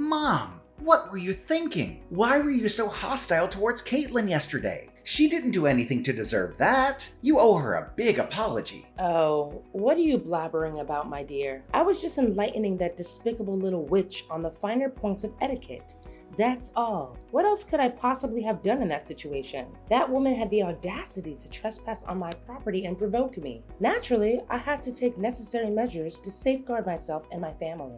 Mom, what were you thinking? Why were you so hostile towards Caitlin yesterday? She didn't do anything to deserve that. You owe her a big apology. Oh, what are you blabbering about, my dear? I was just enlightening that despicable little witch on the finer points of etiquette. That's all. What else could I possibly have done in that situation? That woman had the audacity to trespass on my property and provoke me. Naturally, I had to take necessary measures to safeguard myself and my family.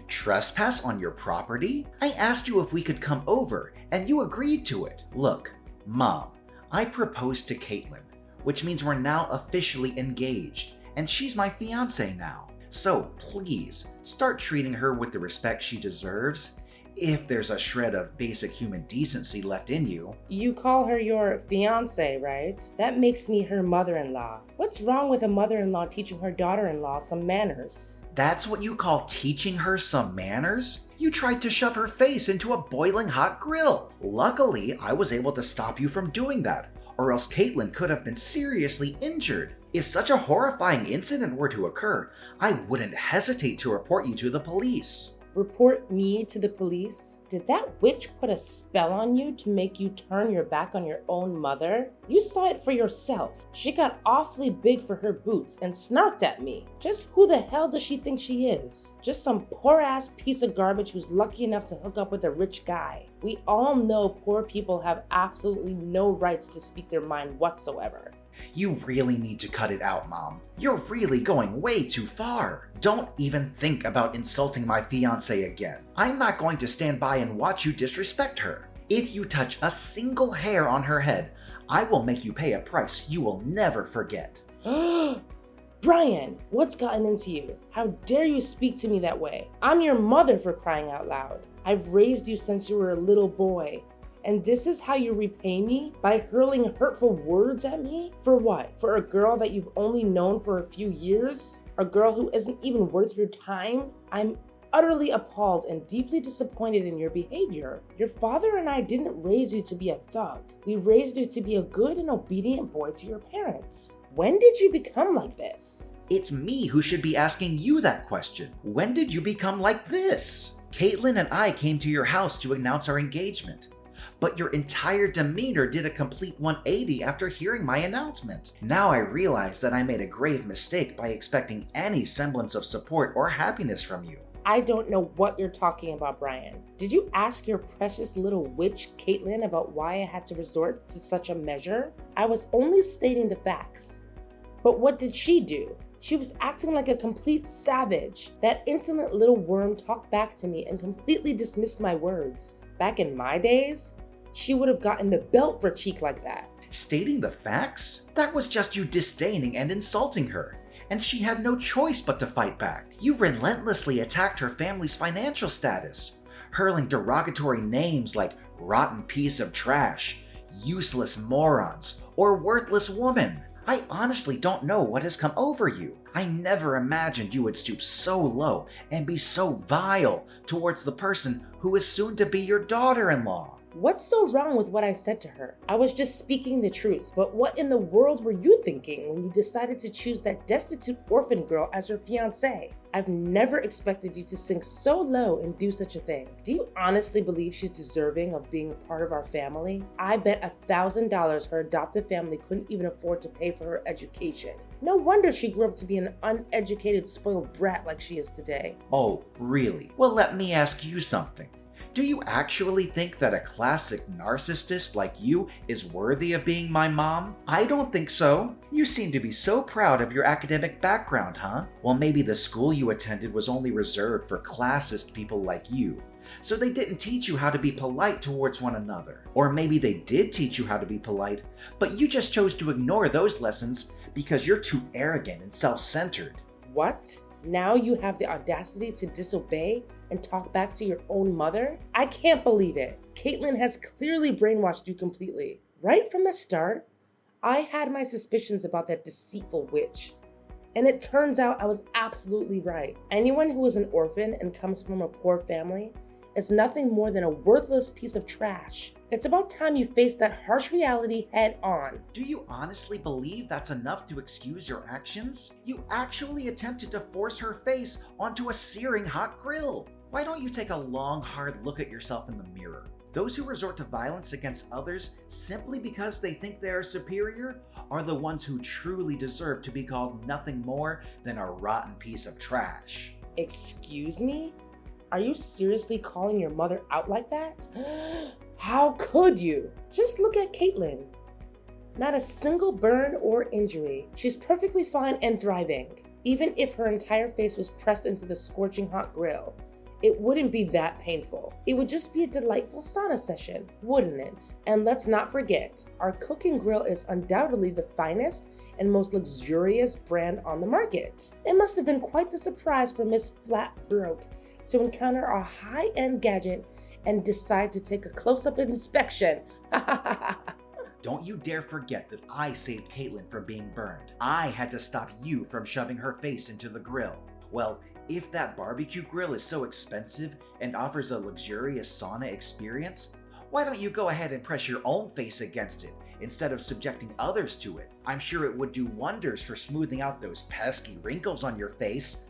Trespass on your property? I asked you if we could come over, and you agreed to it. Look, Mom, I proposed to Caitlin, which means we're now officially engaged, and she's my fiancée now. So please, start treating her with the respect she deserves, if there's a shred of basic human decency left in you. You call her your fiancée, right? That makes me her mother-in-law. What's wrong with a mother-in-law teaching her daughter-in-law some manners? That's what you call teaching her some manners? You tried to shove her face into a boiling hot grill. Luckily, I was able to stop you from doing that, or else Caitlin could have been seriously injured. If such a horrifying incident were to occur, I wouldn't hesitate to report you to the police. Report me to the police? Did that witch put a spell on you to make you turn your back on your own mother? You saw it for yourself. She got awfully big for her boots and snarked at me. Just who the hell does she think she is? Just some poor ass piece of garbage who's lucky enough to hook up with a rich guy. We all know poor people have absolutely no rights to speak their mind whatsoever. You really need to cut it out, Mom. You're really going way too far. Don't even think about insulting my fiancée again. I'm not going to stand by and watch you disrespect her. If you touch a single hair on her head, I will make you pay a price you will never forget. Brian, what's gotten into you? How dare you speak to me that way? I'm your mother, for crying out loud. I've raised you since you were a little boy. And this is how you repay me? By hurling hurtful words at me? For what? For a girl that you've only known for a few years? A girl who isn't even worth your time? I'm utterly appalled and deeply disappointed in your behavior. Your father and I didn't raise you to be a thug. We raised you to be a good and obedient boy to your parents. When did you become like this? It's me who should be asking you that question. When did you become like this? Caitlin and I came to your house to announce our engagement. But your entire demeanor did a complete 180 after hearing my announcement. Now I realize that I made a grave mistake by expecting any semblance of support or happiness from you. I don't know what you're talking about, Brian. Did you ask your precious little witch, Caitlin, about why I had to resort to such a measure? I was only stating the facts. But what did she do? She was acting like a complete savage. That insolent little worm talked back to me and completely dismissed my words. Back in my days, she would have gotten the belt for cheek like that. Stating the facts? That was just you disdaining and insulting her, and she had no choice but to fight back. You relentlessly attacked her family's financial status, hurling derogatory names like rotten piece of trash, useless morons, or worthless woman. I honestly don't know what has come over you. I never imagined you would stoop so low and be so vile towards the person who is soon to be your daughter-in-law. What's so wrong with what I said to her? I was just speaking the truth. But what in the world were you thinking when you decided to choose that destitute orphan girl as your fiancée? I've never expected you to sink so low and do such a thing. Do you honestly believe she's deserving of being a part of our family? I bet $1,000 her adopted family couldn't even afford to pay for her education. No wonder she grew up to be an uneducated, spoiled brat like she is today. Oh, really? Well, let me ask you something. Do you actually think that a classic narcissist like you is worthy of being my mom? I don't think so. You seem to be so proud of your academic background, huh? Well, maybe the school you attended was only reserved for classist people like you, so they didn't teach you how to be polite towards one another. Or maybe they did teach you how to be polite, but you just chose to ignore those lessons because you're too arrogant and self-centered. What? Now you have the audacity to disobey and talk back to your own mother? I can't believe it. Caitlin has clearly brainwashed you completely. Right from the start, I had my suspicions about that deceitful witch. And it turns out I was absolutely right. Anyone who is an orphan and comes from a poor family is nothing more than a worthless piece of trash. It's about time you face that harsh reality head on. Do you honestly believe that's enough to excuse your actions? You actually attempted to force her face onto a searing hot grill. Why don't you take a long, hard look at yourself in the mirror? Those who resort to violence against others simply because they think they are superior are the ones who truly deserve to be called nothing more than a rotten piece of trash. Excuse me? Are you seriously calling your mother out like that? How could you? Just look at Caitlin. Not a single burn or injury. She's perfectly fine and thriving. Even if her entire face was pressed into the scorching hot grill, it wouldn't be that painful. It would just be a delightful sauna session, wouldn't it? And let's not forget, our cooking grill is undoubtedly the finest and most luxurious brand on the market. It must have been quite the surprise for Miss Flatbroke to encounter a high-end gadget and decide to take a close-up inspection. Don't you dare forget that I saved Caitlin from being burned. I had to stop you from shoving her face into the grill. Well, if that barbecue grill is so expensive and offers a luxurious sauna experience, why don't you go ahead and press your own face against it instead of subjecting others to it? I'm sure it would do wonders for smoothing out those pesky wrinkles on your face.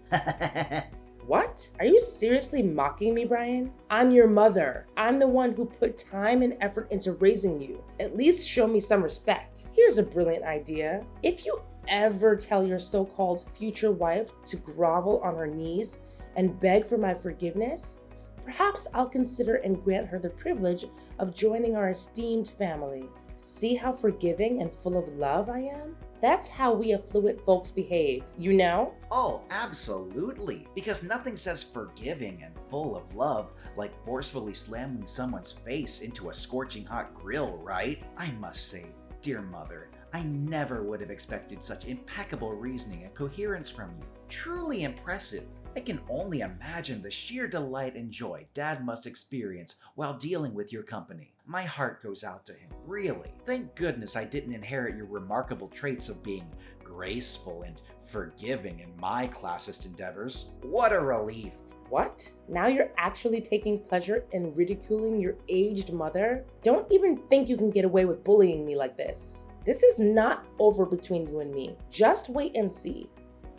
What? Are you seriously mocking me, Brian? I'm your mother. I'm the one who put time and effort into raising you. At least show me some respect. Here's a brilliant idea. If you ever tell your so-called future wife to grovel on her knees and beg for my forgiveness, perhaps I'll consider and grant her the privilege of joining our esteemed family. See how forgiving and full of love I am? That's how we affluent folks behave, you know? Oh, absolutely. Because nothing says forgiving and full of love like forcefully slamming someone's face into a scorching hot grill, right? I must say, dear mother, I never would have expected such impeccable reasoning and coherence from you. Truly impressive. I can only imagine the sheer delight and joy Dad must experience while dealing with your company. My heart goes out to him, really. Thank goodness I didn't inherit your remarkable traits of being graceful and forgiving in my classist endeavors. What a relief. What? Now you're actually taking pleasure in ridiculing your aged mother? Don't even think you can get away with bullying me like this. This is not over between you and me. Just wait and see.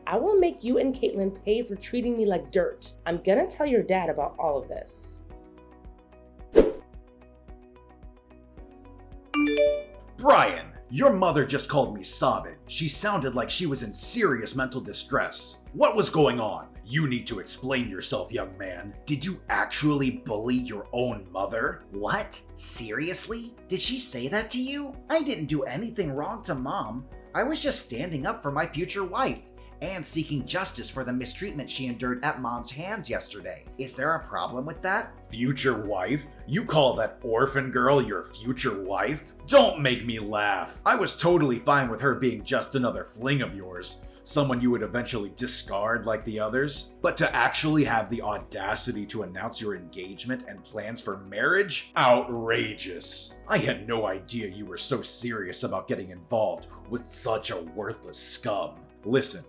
I will make you and Caitlin pay for treating me like dirt. I'm gonna tell your dad about all of this. Brian, your mother just called me sobbing. She sounded like she was in serious mental distress. What was going on? You need to explain yourself, young man. Did you actually bully your own mother? What? Seriously? Did she say that to you? I didn't do anything wrong to Mom. I was just standing up for my future wife and seeking justice for the mistreatment she endured at Mom's hands yesterday. Is there a problem with that? Future wife? You call that orphan girl your future wife? Don't make me laugh. I was totally fine with her being just another fling of yours, someone you would eventually discard like the others. But to actually have the audacity to announce your engagement and plans for marriage? Outrageous. I had no idea you were so serious about getting involved with such a worthless scum. Listen,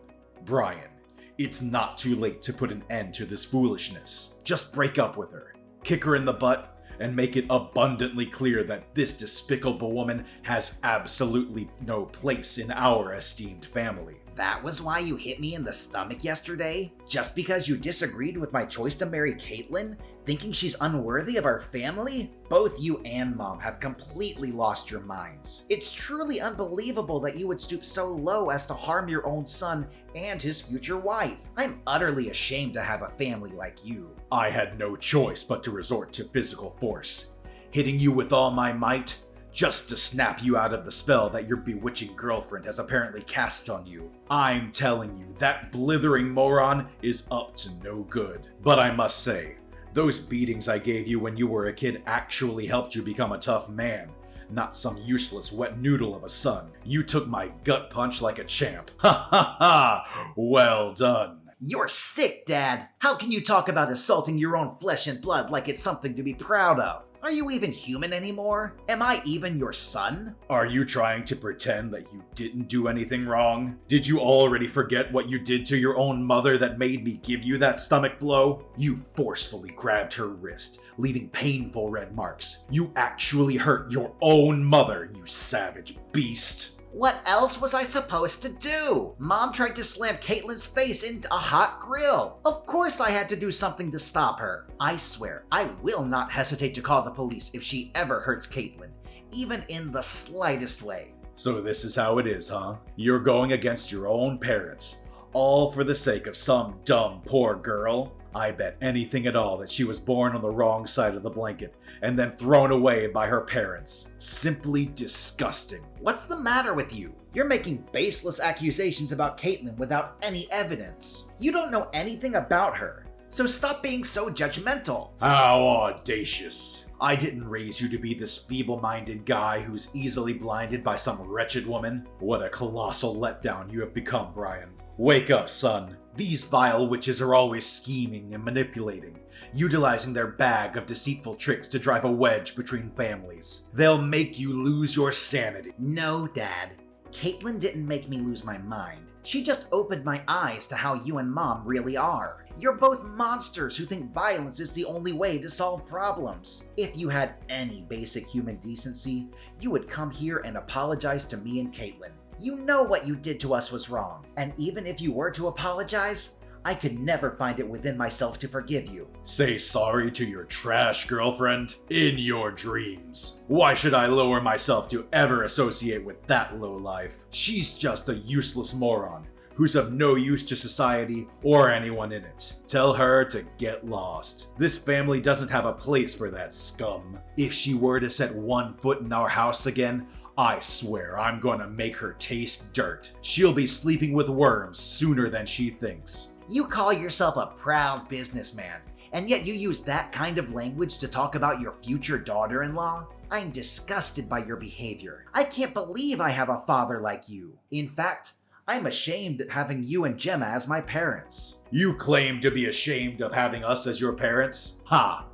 Brian, it's not too late to put an end to this foolishness. Just break up with her, kick her in the butt, and make it abundantly clear that this despicable woman has absolutely no place in our esteemed family. That was why you hit me in the stomach yesterday? Just because you disagreed with my choice to marry Caitlin, thinking she's unworthy of our family? Both you and Mom have completely lost your minds. It's truly unbelievable that you would stoop so low as to harm your own son and his future wife. I'm utterly ashamed to have a family like you. I had no choice but to resort to physical force, hitting you with all my might, just to snap you out of the spell that your bewitching girlfriend has apparently cast on you. I'm telling you, that blithering moron is up to no good. But I must say, those beatings I gave you when you were a kid actually helped you become a tough man, not some useless wet noodle of a son. You took my gut punch like a champ. Ha ha ha! Well done. You're sick, Dad. How can you talk about assaulting your own flesh and blood like it's something to be proud of? Are you even human anymore? Am I even your son? Are you trying to pretend that you didn't do anything wrong? Did you already forget what you did to your own mother that made me give you that stomach blow? You forcefully grabbed her wrist, leaving painful red marks. You actually hurt your own mother, you savage beast. What else was I supposed to do? Mom tried to slam Caitlin's face into a hot grill. Of course I had to do something to stop her. I swear, I will not hesitate to call the police if she ever hurts Caitlin, even in the slightest way. So this is how it is, huh? You're going against your own parents, all for the sake of some dumb poor girl? I bet anything at all that she was born on the wrong side of the blanket and then thrown away by her parents. Simply disgusting. What's the matter with you? You're making baseless accusations about Caitlin without any evidence. You don't know anything about her, so stop being so judgmental. How audacious. I didn't raise you to be this feeble-minded guy who's easily blinded by some wretched woman. What a colossal letdown you have become, Brian. Wake up, son. These vile witches are always scheming and manipulating, utilizing their bag of deceitful tricks to drive a wedge between families. They'll make you lose your sanity. No, Dad. Caitlin didn't make me lose my mind. She just opened my eyes to how you and Mom really are. You're both monsters who think violence is the only way to solve problems. If you had any basic human decency, you would come here and apologize to me and Caitlin. You know what you did to us was wrong, and even if you were to apologize, I could never find it within myself to forgive you. Say sorry to your trash girlfriend? In your dreams. Why should I lower myself to ever associate with that lowlife? She's just a useless moron who's of no use to society or anyone in it. Tell her to get lost. This family doesn't have a place for that scum. If she were to set one foot in our house again, I swear I'm gonna make her taste dirt. She'll be sleeping with worms sooner than she thinks. You call yourself a proud businessman, and yet you use that kind of language to talk about your future daughter-in-law? I'm disgusted by your behavior. I can't believe I have a father like you. In fact, I'm ashamed at having you and Gemma as my parents. You claim to be ashamed of having us as your parents? Ha!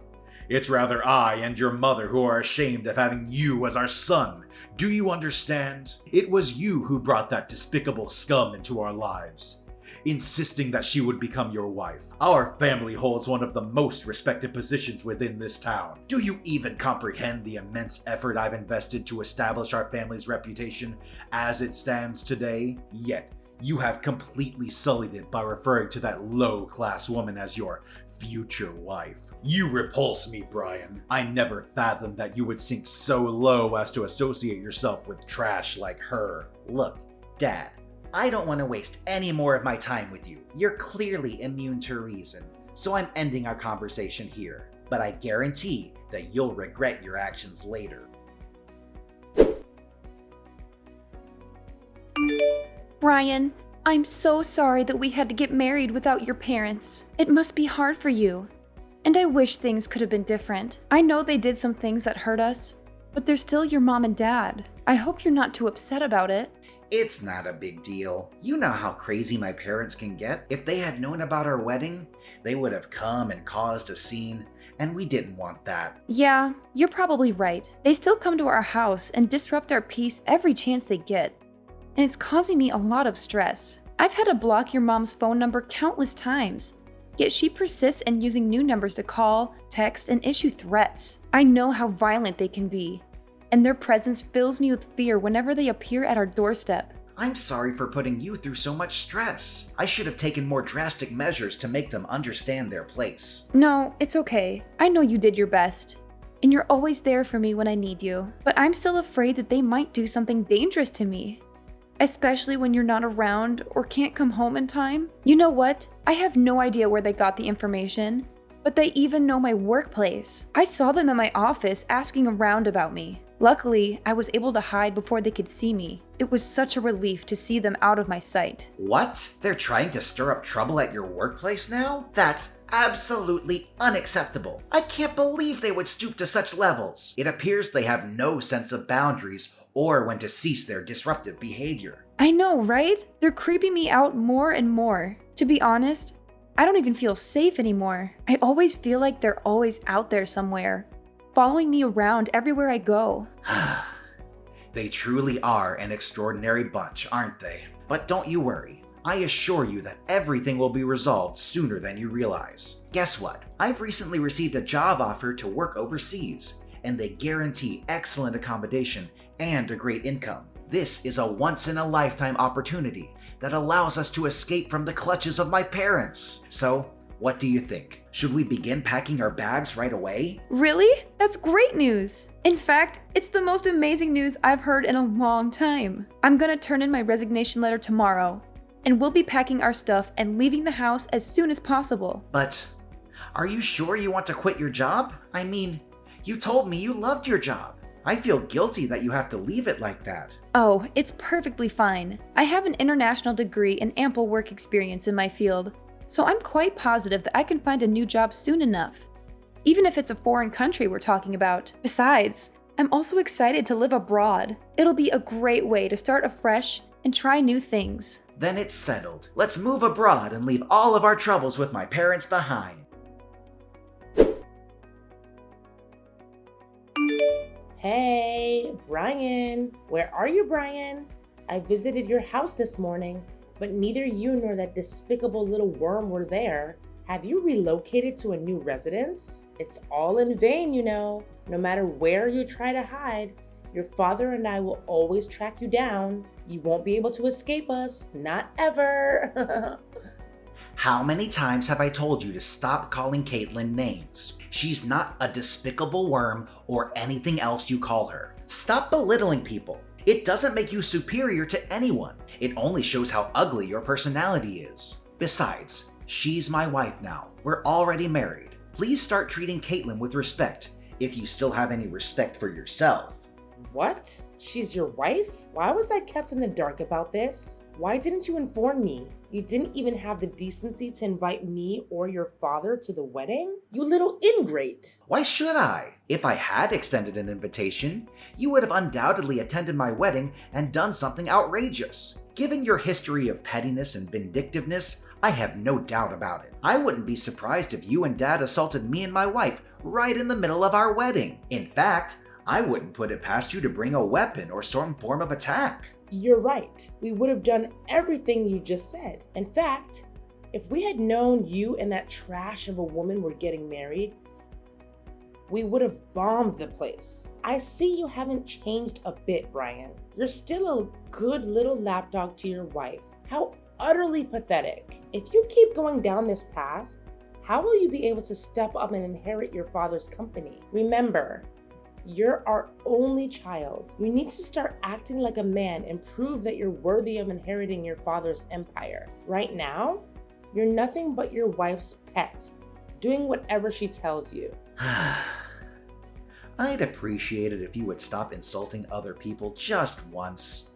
It's rather I and your mother who are ashamed of having you as our son. Do you understand? It was you who brought that despicable scum into our lives, insisting that she would become your wife. Our family holds one of the most respected positions within this town. Do you even comprehend the immense effort I've invested to establish our family's reputation as it stands today? Yet, you have completely sullied it by referring to that low-class woman as your future wife. You repulse me, Brian. I never fathomed that you would sink so low as to associate yourself with trash like her. Look, Dad, I don't want to waste any more of my time with you. You're clearly immune to reason, so I'm ending our conversation here. But I guarantee that you'll regret your actions later. Brian, I'm so sorry that we had to get married without your parents. It must be hard for you. And I wish things could have been different. I know they did some things that hurt us, but they're still your mom and dad. I hope you're not too upset about it. It's not a big deal. You know how crazy my parents can get. If they had known about our wedding, they would have come and caused a scene, and we didn't want that. Yeah, you're probably right. They still come to our house and disrupt our peace every chance they get. And it's causing me a lot of stress. I've had to block your mom's phone number countless times. Yet she persists in using new numbers to call, text, and issue threats. I know how violent they can be, and their presence fills me with fear whenever they appear at our doorstep. I'm sorry for putting you through so much stress. I should have taken more drastic measures to make them understand their place. No, it's okay. I know you did your best, and you're always there for me when I need you. But I'm still afraid that they might do something dangerous to me. Especially when you're not around or can't come home in time. You know what? I have no idea where they got the information, but they even know my workplace. I saw them in my office asking around about me. Luckily, I was able to hide before they could see me. It was such a relief to see them out of my sight. What? They're trying to stir up trouble at your workplace now? That's absolutely unacceptable. I can't believe they would stoop to such levels. It appears they have no sense of boundaries or when to cease their disruptive behavior. I know, right? They're creeping me out more and more. To be honest, I don't even feel safe anymore. I always feel like they're always out there somewhere, following me around everywhere I go. They truly are an extraordinary bunch, aren't they? But don't you worry. I assure you that everything will be resolved sooner than you realize. Guess what? I've recently received a job offer to work overseas, and they guarantee excellent accommodation and a great income. This is a once-in-a-lifetime opportunity that allows us to escape from the clutches of my parents. So, what do you think? Should we begin packing our bags right away? Really? That's great news! In fact, it's the most amazing news I've heard in a long time. I'm gonna turn in my resignation letter tomorrow, and we'll be packing our stuff and leaving the house as soon as possible. But are you sure you want to quit your job? I mean, you told me you loved your job. I feel guilty that you have to leave it like that. Oh, it's perfectly fine. I have an international degree and ample work experience in my field, so I'm quite positive that I can find a new job soon enough, even if it's a foreign country we're talking about. Besides, I'm also excited to live abroad. It'll be a great way to start afresh and try new things. Then it's settled. Let's move abroad and leave all of our troubles with my parents behind. Hey, Brian. Where are you, Brian? I visited your house this morning, but neither you nor that despicable little worm were there. Have you relocated to a new residence? It's all in vain, you know. No matter where you try to hide, your father and I will always track you down. You won't be able to escape us. Not ever. How many times have I told you to stop calling Caitlin names? She's not a despicable worm or anything else you call her. Stop belittling people. It doesn't make you superior to anyone. It only shows how ugly your personality is. Besides, she's my wife now. We're already married. Please start treating Caitlin with respect, if you still have any respect for yourself. What? She's your wife? Why was I kept in the dark about this? Why didn't you inform me? You didn't even have the decency to invite me or your father to the wedding? You little ingrate! Why should I? If I had extended an invitation, you would have undoubtedly attended my wedding and done something outrageous. Given your history of pettiness and vindictiveness, I have no doubt about it. I wouldn't be surprised if you and Dad assaulted me and my wife right in the middle of our wedding. In fact, I wouldn't put it past you to bring a weapon or some form of attack. You're right. We would have done everything you just said. In fact, if we had known you and that trash of a woman were getting married, we would have bombed the place. I see you haven't changed a bit, Brian. You're still a good little lapdog to your wife. How utterly pathetic. If you keep going down this path, how will you be able to step up and inherit your father's company? Remember, you're our only child. You need to start acting like a man and prove that you're worthy of inheriting your father's empire. Right now, you're nothing but your wife's pet, doing whatever she tells you. I'd appreciate it if you would stop insulting other people just once.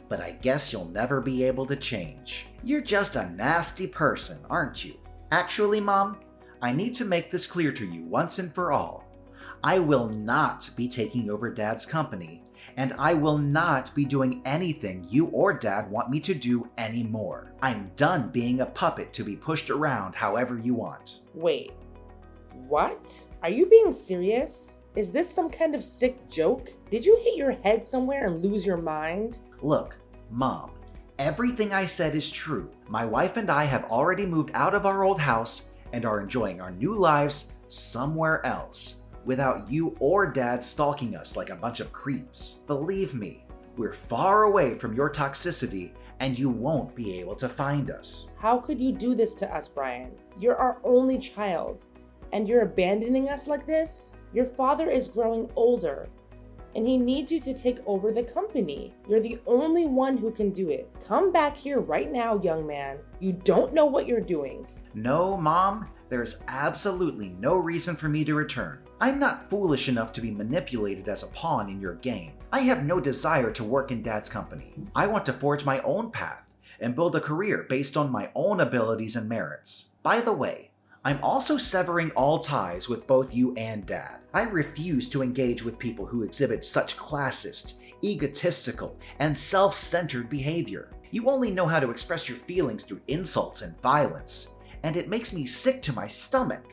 But I guess you'll never be able to change. You're just a nasty person, aren't you? Actually, Mom, I need to make this clear to you once and for all. I will not be taking over Dad's company, and I will not be doing anything you or Dad want me to do anymore. I'm done being a puppet to be pushed around however you want. Wait, what? Are you being serious? Is this some kind of sick joke? Did you hit your head somewhere and lose your mind? Look, Mom, everything I said is true. My wife and I have already moved out of our old house and are enjoying our new lives somewhere else, without you or Dad stalking us like a bunch of creeps. Believe me, we're far away from your toxicity and you won't be able to find us. How could you do this to us, Brian? You're our only child, and you're abandoning us like this? Your father is growing older, and he needs you to take over the company. You're the only one who can do it. Come back here right now, young man. You don't know what you're doing. No, Mom, there's absolutely no reason for me to return. I'm not foolish enough to be manipulated as a pawn in your game. I have no desire to work in Dad's company. I want to forge my own path and build a career based on my own abilities and merits. By the way, I'm also severing all ties with both you and Dad. I refuse to engage with people who exhibit such classist, egotistical, and self-centered behavior. You only know how to express your feelings through insults and violence, and it makes me sick to my stomach.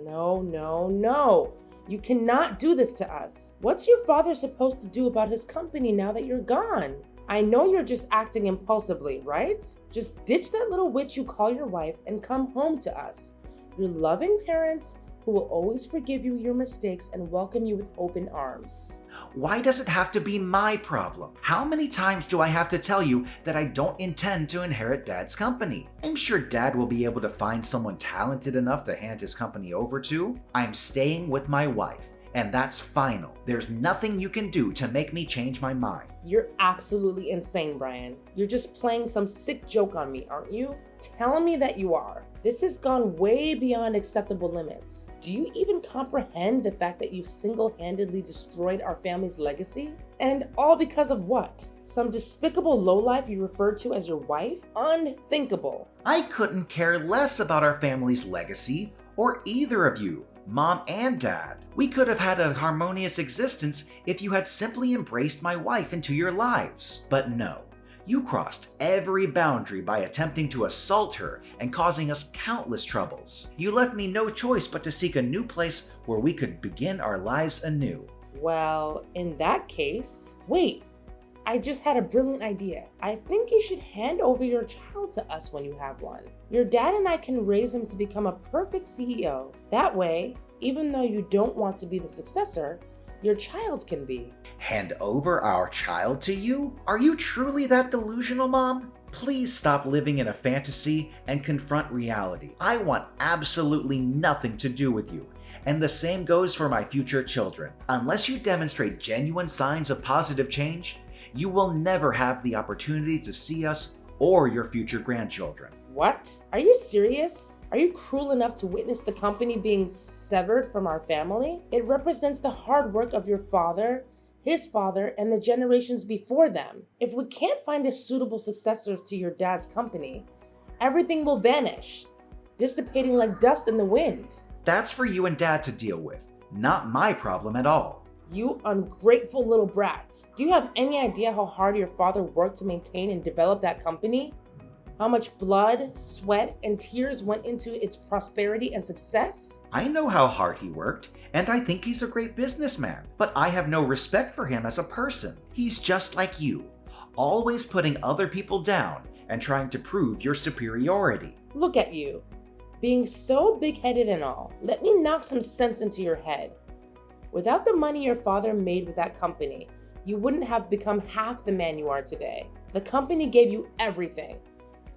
No. You cannot do this to us. What's your father supposed to do about his company now that you're gone? I know you're just acting impulsively, right? Just ditch that little witch you call your wife and come home to us. Your loving parents who will always forgive you your mistakes and welcome you with open arms. Why does it have to be my problem? How many times do I have to tell you that I don't intend to inherit Dad's company? I'm sure Dad will be able to find someone talented enough to hand his company over to. I'm staying with my wife, and that's final. There's nothing you can do to make me change my mind. You're absolutely insane, Brian. You're just playing some sick joke on me, aren't you? Tell me that you are. This has gone way beyond acceptable limits. Do you even comprehend the fact that you've single-handedly destroyed our family's legacy? And all because of what? Some despicable lowlife you refer to as your wife? Unthinkable. I couldn't care less about our family's legacy, or either of you, Mom and Dad. We could have had a harmonious existence if you had simply embraced my wife into your lives. But no. You crossed every boundary by attempting to assault her and causing us countless troubles. You left me no choice but to seek a new place where we could begin our lives anew. Well, in that case, wait, I just had a brilliant idea. I think you should hand over your child to us when you have one. Your dad and I can raise him to become a perfect CEO. That way, even though you don't want to be the successor, your child can be. Hand over our child to you? Are you truly that delusional, Mom? Please stop living in a fantasy and confront reality. I want absolutely nothing to do with you. And the same goes for my future children. Unless you demonstrate genuine signs of positive change, you will never have the opportunity to see us or your future grandchildren. What? Are you serious? Are you cruel enough to witness the company being severed from our family? It represents the hard work of your father, his father, and the generations before them. If we can't find a suitable successor to your dad's company, everything will vanish, dissipating like dust in the wind. That's for you and Dad to deal with, not my problem at all. You ungrateful little brat. Do you have any idea how hard your father worked to maintain and develop that company? How much blood, sweat, and tears went into its prosperity and success? I know how hard he worked, and I think he's a great businessman, but I have no respect for him as a person. He's just like you, always putting other people down and trying to prove your superiority. Look at you, being so big-headed and all. Let me knock some sense into your head. Without the money your father made with that company, you wouldn't have become half the man you are today. The company gave you everything,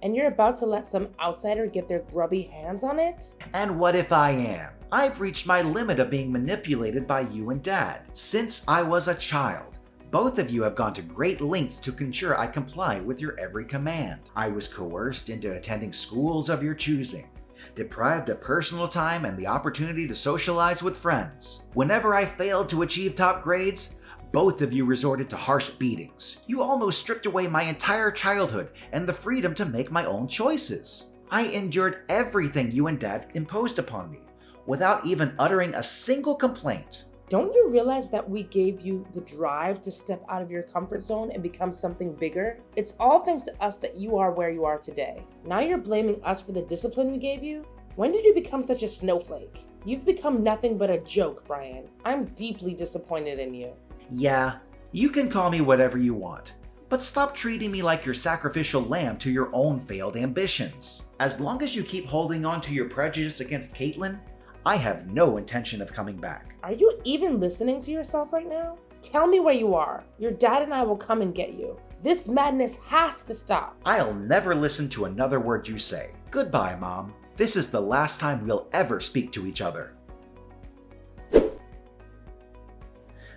and you're about to let some outsider get their grubby hands on it? And what if I am? I've reached my limit of being manipulated by you and Dad. Since I was a child, both of you have gone to great lengths to ensure I comply with your every command. I was coerced into attending schools of your choosing, deprived of personal time and the opportunity to socialize with friends. Whenever I failed to achieve top grades, both of you resorted to harsh beatings. You almost stripped away my entire childhood and the freedom to make my own choices. I endured everything you and Dad imposed upon me, without even uttering a single complaint. Don't you realize that we gave you the drive to step out of your comfort zone and become something bigger? It's all thanks to us that you are where you are today. Now you're blaming us for the discipline we gave you? When did you become such a snowflake? You've become nothing but a joke, Brian. I'm deeply disappointed in you. Yeah, you can call me whatever you want, but stop treating me like your sacrificial lamb to your own failed ambitions. As long as you keep holding on to your prejudice against Caitlin, I have no intention of coming back. Are you even listening to yourself right now? Tell me where you are. Your dad and I will come and get you. This madness has to stop. I'll never listen to another word you say. Goodbye, Mom. This is the last time we'll ever speak to each other.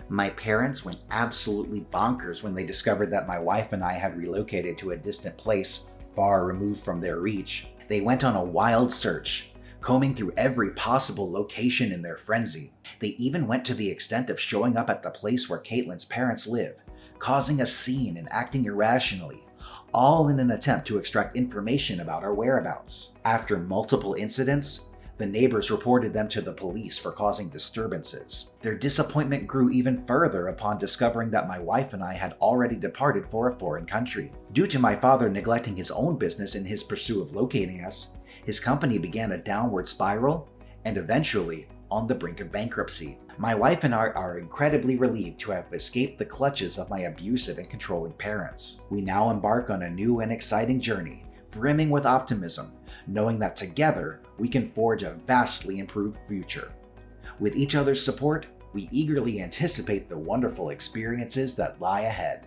My parents went absolutely bonkers when they discovered that my wife and I had relocated to a distant place far removed from their reach. They went on a wild search, combing through every possible location in their frenzy. They even went to the extent of showing up at the place where Caitlin's parents live, causing a scene and acting irrationally, all in an attempt to extract information about our whereabouts. After multiple incidents, the neighbors reported them to the police for causing disturbances. Their disappointment grew even further upon discovering that my wife and I had already departed for a foreign country. Due to my father neglecting his own business in his pursuit of locating us, his company began a downward spiral and eventually on the brink of bankruptcy. My wife and I are incredibly relieved to have escaped the clutches of my abusive and controlling parents. We now embark on a new and exciting journey, brimming with optimism, knowing that together we can forge a vastly improved future. With each other's support, we eagerly anticipate the wonderful experiences that lie ahead.